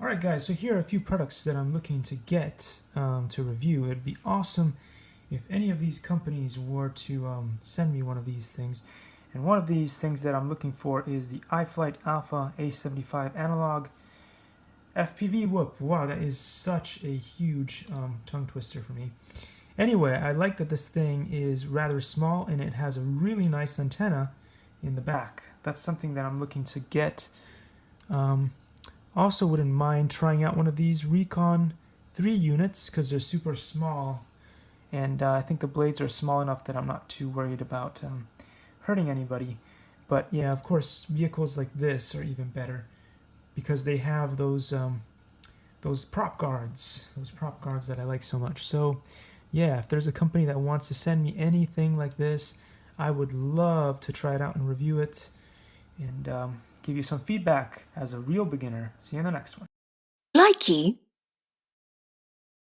Alright guys, so here are a few products that I'm looking to get to review. It'd be awesome if any of these companies were to send me one of these things. And one of these things that I'm looking for is the iFlight Alpha A75 analog FPV whoop. Wow, that is such a huge tongue twister for me. Anyway, I like that this thing is rather small and it has a really nice antenna in the back. That's something that I'm looking to get. Also wouldn't mind trying out one of these Recon 3 units because they're super small, and I think the blades are small enough that I'm not too worried about hurting anybody. But yeah, of course, vehicles like this are even better because they have those prop guards that I like so much. So yeah, if there's a company that wants to send me anything like this, I would love to try it out and review it and give you some feedback as a real beginner. See you in the next one. Likey